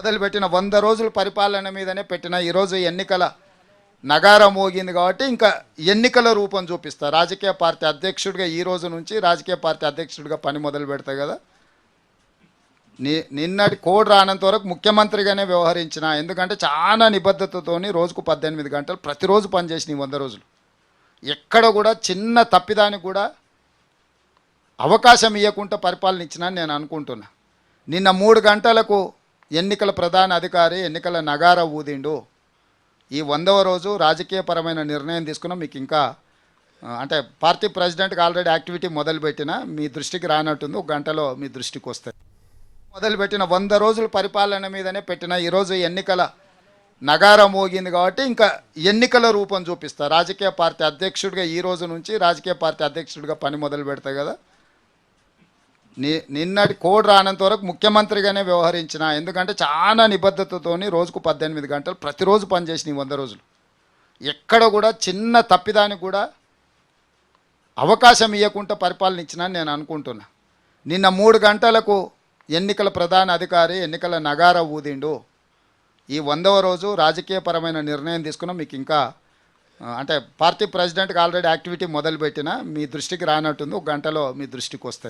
మొదలుపెట్టిన 100 రోజుల పరిపాలన మీదనే పెట్టిన ఈరోజు ఎన్నికల నగారం మోగింది కాబట్టి ఇంకా ఎన్నికల రూపం చూపిస్తా. రాజకీయ పార్టీ అధ్యక్షుడిగా ఈ రోజు నుంచి రాజకీయ పార్టీ అధ్యక్షుడిగా పని మొదలు పెడతా కదా. నిన్నటి కోడ్ రానంత వరకు ముఖ్యమంత్రిగానే వ్యవహరించిన. ఎందుకంటే చాలా నిబద్ధతతోని రోజుకు 18 గంటలు ప్రతిరోజు పనిచేసిన 100 రోజులు. ఎక్కడ కూడా చిన్న తప్పిదానికి కూడా అవకాశం ఇవ్వకుండా పరిపాలన ఇచ్చినా నేను అనుకుంటున్నా. నిన్న 3 గంటలకు ఎన్నికల ప్రధాన అధికారి ఎన్నికల నగార ఊదిండు. ఈ 100వ రోజు రాజకీయపరమైన నిర్ణయం తీసుకున్నాం. మీకు ఇంకా అంటే పార్టీ ప్రెసిడెంట్కి ఆల్రెడీ యాక్టివిటీ మొదలుపెట్టిన, మీ దృష్టికి రానట్టుంది, 1 గంటలో మీ దృష్టికి వస్తాయి. మొదలుపెట్టిన 100 రోజుల పరిపాలన మీదనే పెట్టిన ఈరోజు ఎన్నికల నగారం మోగింది కాబట్టి ఇంకా ఎన్నికల రూపం చూపిస్తా. రాజకీయ పార్టీ అధ్యక్షుడిగా ఈ రోజు నుంచి రాజకీయ పార్టీ అధ్యక్షుడిగా పని మొదలు పెడతా కదా. నిన్నటి కోడ్ రానంత వరకు ముఖ్యమంత్రిగానే వ్యవహరించిన. ఎందుకంటే చాలా నిబద్ధతతోని రోజుకు 18 గంటలు ప్రతిరోజు పనిచేసిన 100 రోజులు. ఎక్కడ కూడా చిన్న తప్పిదానికి కూడా అవకాశం ఇవ్వకుండా పరిపాలన ఇచ్చినా నేను అనుకుంటున్నా. నిన్న 3 గంటలకు ఎన్నికల ప్రధాన అధికారి ఎన్నికల నగార ఊదిండు. ఈ 100వ రోజు రాజకీయపరమైన నిర్ణయం తీసుకున్నాం. మీకు ఇంకా అంటే పార్టీ ప్రెసిడెంట్కి ఆల్రెడీ యాక్టివిటీ మొదలుపెట్టిన, మీ దృష్టికి రానట్టుంది, 1 గంటలో మీ దృష్టికి వస్తాయి.